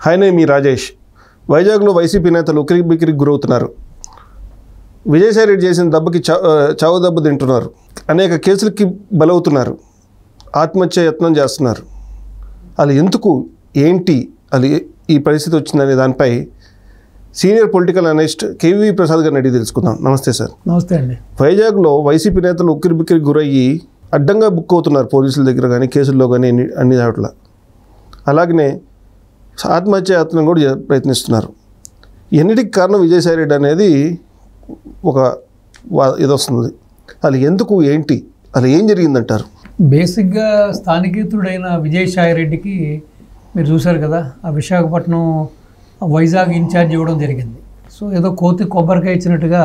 ఆయన మీ రాజేష్. వైజాగ్లో వైసీపీ నేతలు ఉక్కిరిబిక్కిరికి గురవుతున్నారు. విజయసాయి రెడ్డి చేసిన దెబ్బకి చావు దెబ్బ తింటున్నారు. అనేక కేసులకి బలవుతున్నారు. ఆత్మహత్య యత్నం చేస్తున్నారు. అది ఎందుకు, ఏంటి, అది ఈ పరిస్థితి వచ్చిందనే దానిపై senior political analyst KV Prasad గారిని అడిగి తెలుసుకుందాం. నమస్తే సార్. నమస్తే అండి. వైజాగ్లో వైసీపీ నేతలు ఉక్కిరిబిక్కిరికి గురయ్యి అడ్డంగా బుక్ అవుతున్నారు పోలీసుల దగ్గర కానీ, కేసుల్లో కానీ, అన్ని చోట్ల. అలాగనే ఆత్మహత్య యత్నం కూడా ప్రయత్నిస్తున్నారు. ఎన్నిటికి కారణం విజయసాయి రెడ్డి అనేది ఒక ఇది వస్తుంది. అది ఎందుకు, ఏంటి, అది ఏం జరిగిందంటారు? బేసిక్గా స్థానికేతుడైన విజయసాయి రెడ్డికి మీరు చూశారు కదా, ఆ విశాఖపట్నం వైజాగ్ ఇన్ఛార్జ్ ఇవ్వడం జరిగింది. సో ఏదో కోతి కొబ్బరికాయ ఇచ్చినట్టుగా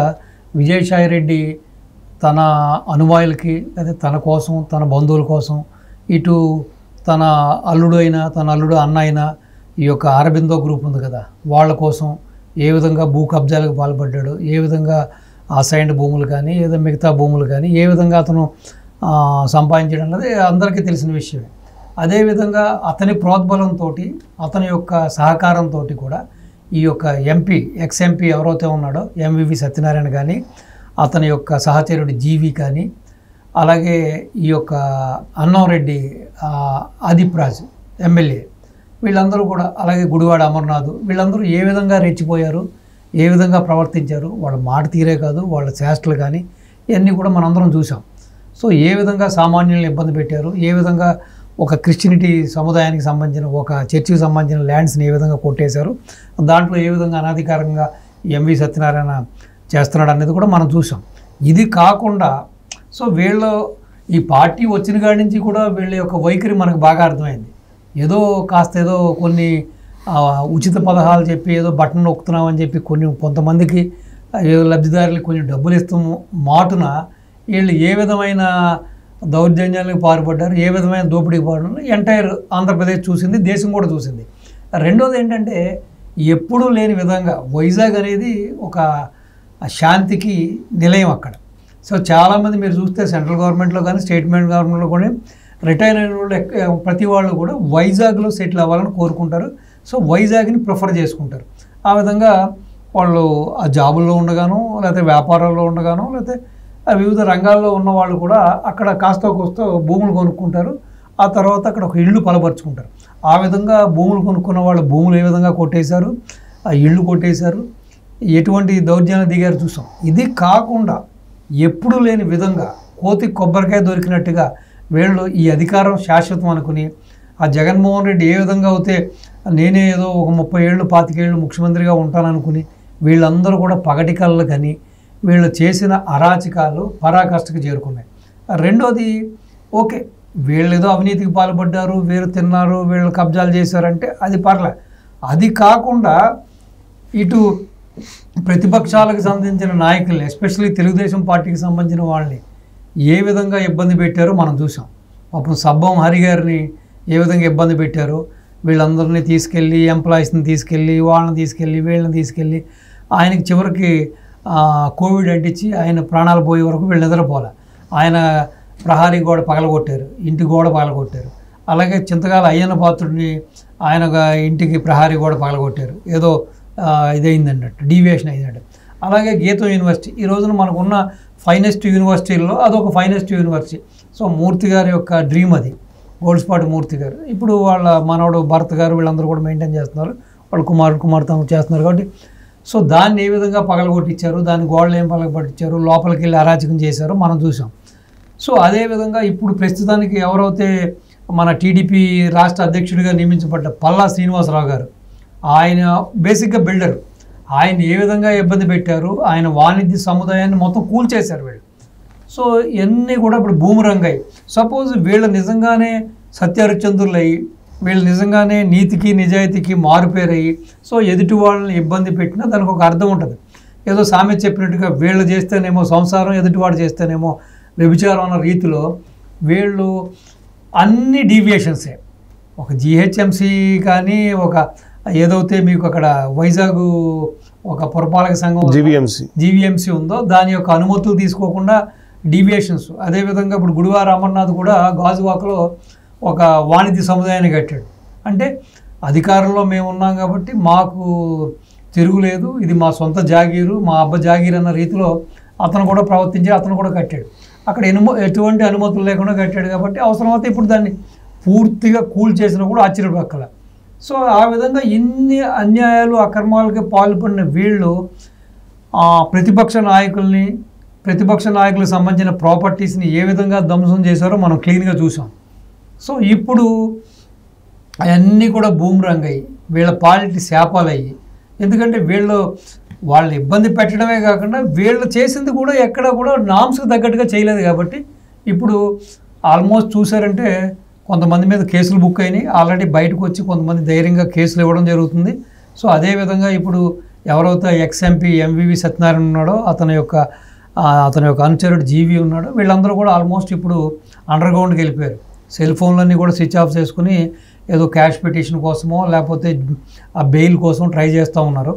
విజయసాయి రెడ్డి తన అనువాయులకి, లేదా తన కోసం, తన బంధువుల కోసం, ఇటు తన అల్లుడు అయినా, తన అల్లుడు అన్న అయినా, ఈ యొక్క అరబిందో గ్రూప్ ఉంది కదా, వాళ్ళ కోసం ఏ విధంగా భూ కబ్జాలకు పాల్పడ్డాడు, ఏ విధంగా అసైన్డ్ భూములు కానీ, ఏదో మిగతా భూములు కానీ ఏ విధంగా అతను సంపాదించడం అన్నది అందరికీ తెలిసిన విషయమే. అదేవిధంగా అతని ప్రోద్బలంతో, అతని యొక్క సహకారంతో కూడా ఈ యొక్క ఎంపీ, ఎక్స్ఎంపీ ఎవరైతే ఉన్నాడో ఎంవివి సత్యనారాయణ కానీ, అతని యొక్క సహచరుడు జీవి కానీ, అలాగే ఈ యొక్క అన్నంరెడ్డి ఆదిప్రాజ్ ఎమ్మెల్యే, వీళ్ళందరూ కూడా, అలాగే గుడివాడ అమర్నాథ్, వీళ్ళందరూ ఏ విధంగా రెచ్చిపోయారు, ఏ విధంగా ప్రవర్తించారు, వాళ్ళ మాట తీరే కాదు, వాళ్ళ చేష్టలు కానీ ఇవన్నీ కూడా మనందరం చూసాం. సో ఏ విధంగా సామాన్యులను ఇబ్బంది పెట్టారు, ఏ విధంగా ఒక క్రిస్టియనిటీ సముదాయానికి సంబంధించిన, ఒక చర్చికి సంబంధించిన ల్యాండ్స్ని ఏ విధంగా కొట్టేశారు, దాంట్లో ఏ విధంగా అనాధికారంగా ఎంవి సత్యనారాయణ చేస్తున్నాడు అనేది కూడా మనం చూసాం. ఇది కాకుండా సో వీళ్ళు ఈ పార్టీ వచ్చిన కాడి నుంచి కూడా వీళ్ళ యొక్క వైఖరి మనకు బాగా అర్థమైంది. ఏదో కాస్త ఏదో కొన్ని ఉచిత పదహాలు చెప్పి ఏదో బటన్ నొక్కుతున్నామని చెప్పి కొంతమందికి ఏదో లబ్ధిదారులకు కొంచెం డబ్బులు ఇస్తాము మాటున వీళ్ళు ఏ విధమైన దౌర్జన్యాలకు పాల్పడ్డారు, ఏ విధమైన దోపిడీకి పాల్పడ్డారు ఎంటైర్ ఆంధ్రప్రదేశ్ చూసింది, దేశం కూడా చూసింది. రెండోది ఏంటంటే, ఎప్పుడూ లేని విధంగా వైజాగ్ అనేది ఒక శాంతికి నిలయం అక్కడ. సో చాలామంది మీరు చూస్తే సెంట్రల్ గవర్నమెంట్లో కానీ, స్టేట్ గవర్నమెంట్లో కూడా రిటైర్ అయిన వాళ్ళు ప్రతి వాళ్ళు కూడా వైజాగ్లో సెటిల్ అవ్వాలని కోరుకుంటారు. సో వైజాగ్ని ప్రిఫర్ చేసుకుంటారు. ఆ విధంగా వాళ్ళు ఆ జాబుల్లో ఉండగాను, లేకపోతే వ్యాపారాల్లో ఉండగాను, లేకపోతే వివిధ రంగాల్లో ఉన్న వాళ్ళు కూడా అక్కడ కాస్తో కోస్తో భూములు కొనుక్కుంటారు. ఆ తర్వాత అక్కడ ఒక ఇళ్ళు పలపరుచుకుంటారు. ఆ విధంగా భూములు కొనుక్కున్న వాళ్ళు భూములు ఏ విధంగా కొట్టేశారు, ఆ ఇళ్ళు కొట్టేశారు, ఎటువంటి దౌర్జన్యం దిగారు చూసాం. ఇది కాకుండా ఎప్పుడూ లేని విధంగా కోతి కొబ్బరికాయ దొరికినట్టుగా వీళ్ళు ఈ అధికారం శాశ్వతం అనుకుని, ఆ జగన్మోహన్ రెడ్డి ఏ విధంగా అయితే నేనే ఏదో ఒక 30 ఏళ్ళు 25 ఏళ్ళు ముఖ్యమంత్రిగా ఉంటాననుకుని వీళ్ళందరూ కూడా పగటి కళ్ళు కానీ వీళ్ళు చేసిన అరాచకాలు పరాకాష్ఠకు చేరుకున్నాయి. రెండోది, ఓకే వీళ్ళు ఏదో అవినీతికి పాల్పడ్డారు, వీరు తిన్నారు, వీళ్ళు కబ్జాలు చేశారంటే అది పర్లే. అది కాకుండా ఇటు ప్రతిపక్షాలకు సంబంధించిన నాయకుల్ని, ఎస్పెషల్లీ తెలుగుదేశం పార్టీకి సంబంధించిన వాళ్ళని ఏ విధంగా ఇబ్బంది పెట్టారో మనం చూసాం. పాపం సబ్బం హరి గారిని ఏ విధంగా ఇబ్బంది పెట్టారో, వీళ్ళందరినీ తీసుకెళ్ళి, ఎంప్లాయీస్ని తీసుకెళ్ళి, వాళ్ళని తీసుకెళ్ళి, వీళ్ళని తీసుకెళ్ళి, ఆయనకి చివరికి కోవిడ్ అంటించి ఆయన ప్రాణాలు పోయే వరకు వీళ్ళు నిద్రపోలే. ఆయన ప్రహారీ గోడ పగలగొట్టారు, ఇంటి గోడ పగలగొట్టారు. అలాగే చింతకాల అయ్యన్న పాత్రుడిని ఆయన ఇంటికి ప్రహారీ గోడ పగలగొట్టారు. ఏదో ఇదైంది అన్నట్టు, డీవియేషన్ అయిందన్నట్టు. అలాగే గీతం యూనివర్సిటీ ఈ రోజున మనకున్న ఫైనెస్ట్ యూనివర్సిటీల్లో అదొక ఫైనెస్ట్ యూనివర్సిటీ. సో మూర్తి గారి యొక్క డ్రీమ్ అది, గోల్డ్స్పాట్ మూర్తి గారు. ఇప్పుడు వాళ్ళ మనవడు భరత్ గారు వీళ్ళందరూ కూడా మెయింటైన్ చేస్తున్నారు, వాళ్ళ కుమార్తె చేస్తున్నారు. కాబట్టి సో దాన్ని ఏ విధంగా పగలగొట్టించారు, దాని గోడలు ఏం పగలగొట్టించారు, లోపలికి వెళ్ళి అరాచకం చేశారు మనం చూసాం. సో అదేవిధంగా ఇప్పుడు ప్రస్తుతానికి ఎవరైతే మన టీడీపీ రాష్ట్ర అధ్యక్షుడిగా నియమించబడ్డ పల్లా శ్రీనివాసరావు గారు, ఆయన బేసిక్గా బిల్డర్, ఆయన ఏ విధంగా ఇబ్బంది పెట్టారు, ఆయన వాణిజ్య సముదాయాన్ని మొత్తం కూల్చేశారు వీళ్ళు. సో ఇవన్నీ కూడా ఇప్పుడు బూమరంగాయి. సపోజ్ వీళ్ళు నిజంగానే సత్యహరిశ్చంద్రులు అయ్యి, వీళ్ళు నిజంగానే నీతికి నిజాయితీకి మారుపేరయ్యి, సో ఎదుటి వాళ్ళని ఇబ్బంది పెట్టినా దానికి ఒక అర్థం ఉంటుంది. ఏదో సామెత చెప్పినట్టుగా వీళ్ళు చేస్తేనేమో సంసారం, ఎదుటివాడు చేస్తేనేమో వ్యభిచారం అన్న రీతిలో వీళ్ళు అన్ని డీవియేషన్సే. ఒక జిహెచ్ఎంసీ కానీ, ఒక ఏదైతే మీకు అక్కడ వైజాగ్ ఒక పురపాలక సంఘం జీవీఎంసీ ఉందో దాని యొక్క అనుమతులు తీసుకోకుండా డీవియేషన్స్. అదేవిధంగా ఇప్పుడు గుడివాడ అమర్నాథ్ కూడా గాజువాకలో ఒక వాణిజ్య సముదాయాన్ని కట్టాడు. అంటే అధికారంలో మేము ఉన్నాం కాబట్టి మాకు తిరుగులేదు, ఇది మా సొంత జాగీరు, మా అబ్బ జాగీరు అన్న రీతిలో అతను కూడా ప్రవర్తించి అతను కూడా కట్టాడు. అక్కడ ఎటువంటి అనుమతులు లేకుండా కట్టాడు కాబట్టి అవసరమైతే ఇప్పుడు దాన్ని పూర్తిగా కూల్ చేసినా కూడా ఆశ్చర్యపక్కల. సో ఆ విధంగా ఇన్ని అన్యాయాలు అక్రమాలకి పాల్పడిన వీళ్ళు ప్రతిపక్ష నాయకులకు సంబంధించిన ప్రాపర్టీస్ని ఏ విధంగా ధ్వంసం చేశారో మనం క్లీన్గా చూసాం. సో ఇప్పుడు అవన్నీ కూడా బూమ్రాంగ్ అయ్యి వీళ్ళ పాలిటీ శాపాలు అయ్యి, ఎందుకంటే వాళ్ళు ఇబ్బంది పెట్టడమే కాకుండా వీళ్ళు చేసింది కూడా ఎక్కడ కూడా నామ్స్కి తగ్గట్టుగా చేయలేదు కాబట్టి ఇప్పుడు ఆల్మోస్ట్ చూసారంటే కొంతమంది మీద కేసులు బుక్ అయినాయి, ఆల్రెడీ బయటకు వచ్చి కొంతమంది ధైర్యంగా కేసులు ఇవ్వడం జరుగుతుంది. సో అదేవిధంగా ఇప్పుడు ఎవరైతే ఎక్స్ఎంపీ ఎంవివి సత్యనారాయణ ఉన్నాడో అతని యొక్క అనుచరుడు జీవి ఉన్నాడు, వీళ్ళందరూ కూడా ఆల్మోస్ట్ ఇప్పుడు అండర్ గ్రౌండ్కి వెళ్ళిపోయారు. సెల్ ఫోన్లన్నీ కూడా స్విచ్ ఆఫ్ చేసుకుని ఏదో క్యాష్ పిటిషన్ కోసమో లేకపోతే ఆ బెయిల్ కోసం ట్రై చేస్తూ ఉన్నారు.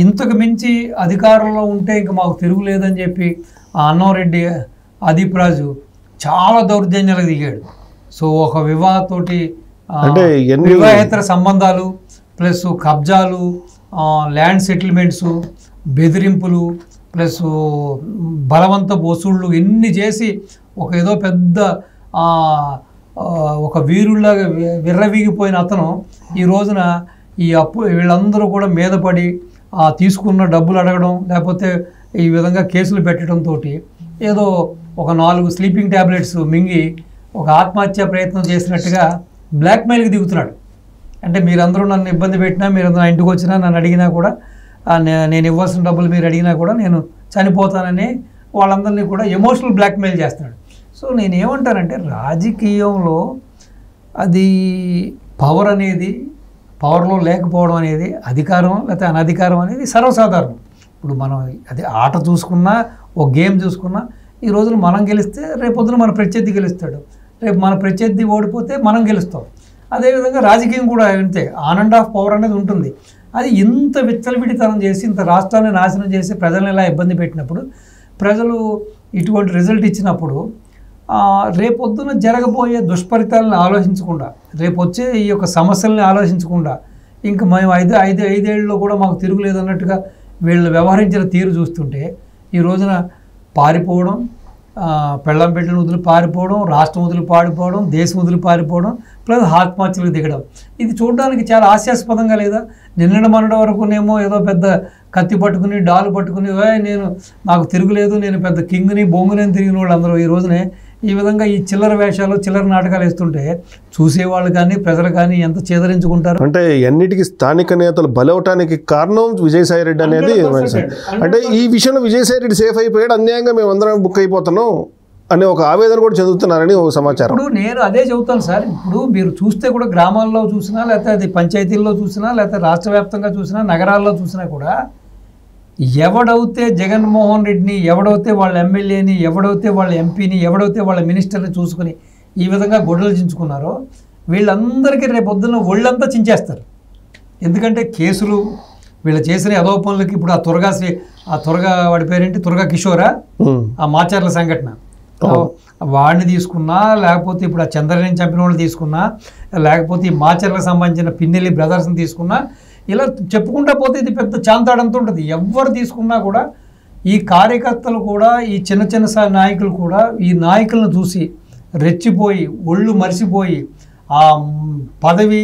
ఇంతకు మించి అధికారంలో ఉంటే ఇంక మాకు తిరుగులేదని చెప్పి ఆ అన్నారెడ్డి అదీప్ రాజు చాలా దౌర్జన్యాలకు దిగాడు. సో ఒక వివాహేతర సంబంధాలు ప్లస్ కబ్జాలు, ల్యాండ్ సెటిల్మెంట్స్, బెదిరింపులు ప్లస్ బలవంత వసూళ్ళు ఇన్ని చేసి ఏదో పెద్ద ఒక వీరుల్లాగా విర్రవీగిపోయిన అతను ఈ రోజున వీళ్ళందరూ కూడా మీద పడి తీసుకున్న డబ్బులు అడగడం లేకపోతే ఈ విధంగా కేసులు పెట్టడంతో ఏదో ఒక 4 స్లీపింగ్ ట్యాబ్లెట్స్ మింగి ఒక ఆత్మహత్య ప్రయత్నం చేసినట్టుగా బ్లాక్మెయిల్కి దిగుతున్నాడు. అంటే మీరందరూ నన్ను ఇబ్బంది పెట్టినా, మీరందరూ నా ఇంటికి వచ్చినా, నన్ను అడిగినా కూడా, నేను ఇవ్వాల్సిన డబ్బులు మీరు అడిగినా కూడా నేను చనిపోతానని వాళ్ళందరినీ కూడా ఎమోషనల్ బ్లాక్మెయిల్ చేస్తున్నాడు. సో నేనేమంటానంటే రాజకీయంలో అది పవర్లో లేకపోవడం అనేది అధికారం లేకపోతే అనధికారం అనేది సర్వసాధారణం. ఇప్పుడు మనం అది ఆట చూసుకున్నా, ఒక గేమ్ చూసుకున్నా, ఈ రోజున మనం గెలిస్తే రేపొద్దున మన ప్రత్యర్థి గెలుస్తాడు, రేపు మన ప్రత్యర్థి ఓడిపోతే మనం గెలుస్తాం. అదేవిధంగా రాజకీయం కూడా అంతే, ఆన్ అండ్ ఆఫ్ పవర్ అనేది ఉంటుంది. అది ఇంత విచ్చలవిడితనం చేసి ఇంత రాష్ట్రాన్ని నాశనం చేసి ప్రజలను ఇలా ఇబ్బంది పెట్టినప్పుడు, ప్రజలు ఇటువంటి రిజల్ట్ ఇచ్చినప్పుడు రేపొద్దున జరగబోయే దుష్ఫలితాలను ఆలోచించకుండా, రేపు వచ్చే ఈ యొక్క సమస్యల్ని ఆలోచించకుండా, ఇంకా మేము ఐదేళ్లలో కూడా మాకు తిరుగులేదు అన్నట్టుగా వీళ్ళు వ్యవహరించిన తీరు చూస్తుంటే ఈ రోజున పారిపోవడం, పెళ్ళం బిడ్డలు వదిలి పారిపోవడం, రాష్ట్రం వదిలి పారిపోవడం, దేశం వదిలి పారిపోవడం, ప్లస్ ఆత్మహత్యలకు దిగడం, ఇది చూడడానికి చాలా హాస్యాస్పదంగా లేదా? నిన్నటి మొన్నటి వరకునేమో ఏదో పెద్ద కత్తి పట్టుకుని డాలు పట్టుకుని నాకు తిరుగులేదు, నేను పెద్ద కింగ్ని బొంగుని తిరిగిన వాళ్ళు అందరూ ఈ రోజునే ఈ విధంగా ఈ చిల్లర వేషాలు చిల్లర నాటకాలు వేస్తుంటే చూసేవాళ్ళు కానీ ప్రజలు కానీ ఎంత చేదరించుకుంటారు. అంటే అన్నిటికీ స్థానిక నేతలు బలవటానికి కారణం విజయసాయి రెడ్డి అనేది. అంటే ఈ విషయంలో విజయసాయి రెడ్డి సేఫ్ అయిపోయాడు, అన్యాయంగా మేము అందరం బుక్ అయిపోతున్నాం అనే ఒక ఆవేదన కూడా చెందుతున్నారని ఒక సమాచారం. ఇప్పుడు నేను అదే చెబుతాను సార్. ఇప్పుడు మీరు చూస్తే కూడా గ్రామాల్లో చూసినా, లేకపోతే అది పంచాయతీల్లో చూసినా, లేకపోతే రాష్ట్ర వ్యాప్తంగా చూసినా, నగరాల్లో చూసినా కూడా ఎవడైతే జగన్మోహన్ రెడ్డిని, ఎవడైతే వాళ్ళ ఎమ్మెల్యేని, ఎవడైతే వాళ్ళ ఎంపీని, ఎవడైతే వాళ్ళ మినిస్టర్ని చూసుకుని ఈ విధంగా గొడ్డలు చించుకున్నారో వీళ్ళందరికీ రేపొద్దున ఒళ్ళంతా చించేస్తారు. ఎందుకంటే కేసులు వీళ్ళు చేసిన ఏదో పనులకి. ఇప్పుడు ఆ త్వరగా వాడి పేరేంటి, తురగా కిషోరా, ఆ మాచర్ల సంఘటన, వాడిని తీసుకున్నా, లేకపోతే ఇప్పుడు ఆ చంద్రని చంపిన వాళ్ళు తీసుకున్నా, లేకపోతే ఈ మాచర్లకు సంబంధించిన పిన్నెల్లి బ్రదర్స్ని తీసుకున్నా, ఇలా చెప్పుకుంటా పోతే ఇది పెద్ద చాంతాడంతా ఉంటుంది. ఎవరు తీసుకున్నా కూడా ఈ కార్యకర్తలు కూడా, ఈ చిన్న చిన్న నాయకులు కూడా ఈ నాయకులను చూసి రెచ్చిపోయి ఒళ్ళు మరిసిపోయి ఆ పదవి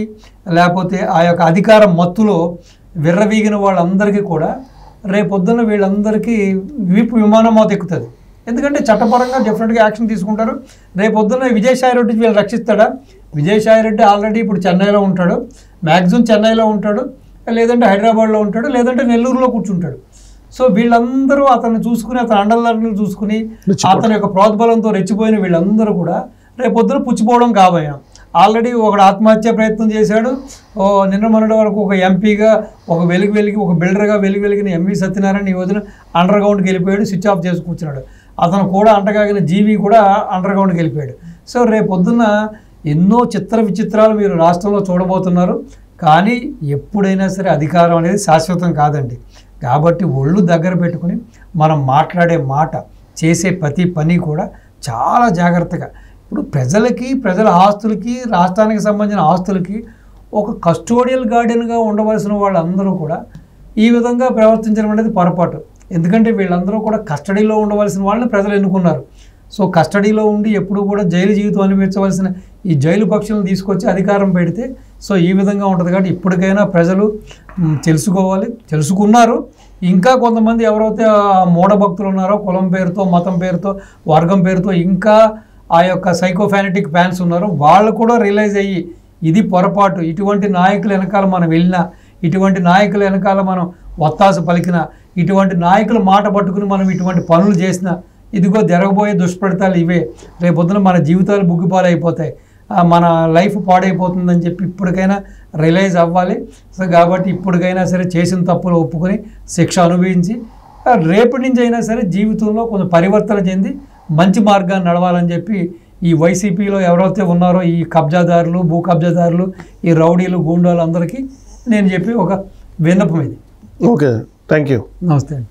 లేకపోతే ఆ యొక్క అధికారం మత్తులో విర్రవీగిన వాళ్ళందరికీ కూడా రేపొద్దున వీళ్ళందరికీ వీపు విమానమోత ఎక్కుతుంది. ఎందుకంటే చట్టపరంగా డెఫినెట్గా యాక్షన్ తీసుకుంటారు. రేపొద్దున విజయసాయి రెడ్డి వీళ్ళు రక్షిస్తాడా? విజయసాయి రెడ్డి ఆల్రెడీ ఇప్పుడు చెన్నైలో ఉంటాడు, మ్యాక్సిమం చెన్నైలో ఉంటాడు, లేదంటే హైదరాబాద్లో ఉంటాడు, లేదంటే నెల్లూరులో కూర్చుంటాడు. సో వీళ్ళందరూ అతన్ని చూసుకుని, అతని అండర్లను చూసుకుని, అతని యొక్క ప్రోద్బలంతో రెచ్చిపోయిన వీళ్ళందరూ కూడా రేపొద్దున పుచ్చిపోవడం కాబోయాం. ఆల్రెడీ ఒకడు ఆత్మహత్య ప్రయత్నం చేశాడు. నిన్న మొన్నటి వరకు ఒక ఎంపీగా, ఒక ఒక బిల్డర్గా వెలిగిన ఎంవి సత్యనారాయణ ఈ రోజున అండర్ గ్రౌండ్కి వెళ్ళిపోయాడు, స్విచ్ ఆఫ్ చేసి కూర్చున్నాడు. అతను కూడా అంటగాగిన జీవి కూడా అండర్ గ్రౌండ్కి వెళ్ళిపోయాడు. సో రేపొద్దున ఎన్నో చిత్ర విచిత్రాలు మీరు రాష్ట్రంలో చూడబోతున్నారు. కానీ ఎప్పుడైనా సరే అధికారం అనేది శాశ్వతం కాదండి. కాబట్టి ఒళ్ళు దగ్గర పెట్టుకుని మనం మాట్లాడే మాట, చేసే ప్రతి పని కూడా చాలా జాగ్రత్తగా, ఇప్పుడు ప్రజల ఆస్తులకి, రాష్ట్రానికి సంబంధించిన ఆస్తులకి ఒక కస్టోడియల్ గార్డెన్గా ఉండవలసిన వాళ్ళందరూ కూడా ఈ విధంగా ప్రవర్తించడం అనేది పొరపాటు. ఎందుకంటే వీళ్ళందరూ కూడా కస్టడీలో ఉండవలసిన వాళ్ళని ప్రజలు ఎన్నుకున్నారు. సో కస్టడీలో ఉండి ఎప్పుడు కూడా జైలు జీవితం అనిపించవలసిన ఈ జైలు పక్షులను తీసుకొచ్చి అధికారం పెడితే సో ఈ విధంగా ఉంటుంది. కాబట్టి ఇప్పటికైనా ప్రజలు తెలుసుకోవాలి, తెలుసుకున్నారు. ఇంకా కొంతమంది ఎవరైతే మూఢభక్తులు ఉన్నారో కులం పేరుతో, మతం పేరుతో, వర్గం పేరుతో ఇంకా ఆ యొక్క సైకోఫానటిక్ ఫ్యాన్స్ ఉన్నారో వాళ్ళు కూడా రియలైజ్ అయ్యి ఇది పొరపాటు, ఇటువంటి నాయకుల వెనకాల మనం వెళ్ళినా, ఇటువంటి నాయకుల వెనకాల మనం ఒత్తాసు పలికినా, ఇటువంటి నాయకుల మాట పట్టుకుని మనం ఇటువంటి పనులు చేసినా ఇదిగో జరగబోయే దుష్ఫలితాలు ఇవే. రేపొద్దున మన జీవితాలు బుగ్గిపాలైపోతాయి, మన లైఫ్ పాడైపోతుందని చెప్పి ఇప్పటికైనా రియలైజ్ అవ్వాలి. సో కాబట్టి ఇప్పటికైనా సరే చేసిన తప్పులు ఒప్పుకొని శిక్ష అనుభవించి రేపటి నుంచి అయినా సరే జీవితంలో కొంచెం పరివర్తన చెంది మంచి మార్గాన్ని నడవాలని చెప్పి ఈ వైసీపీలో ఎవరైతే ఉన్నారో ఈ కబ్జాదారులు, భూ కబ్జాదారులు, ఈ రౌడీలు, గూండాలు అందరికీ నేను చెప్పి ఒక విన్నపం ఇది. Okay, thank you. నమస్తే అండి.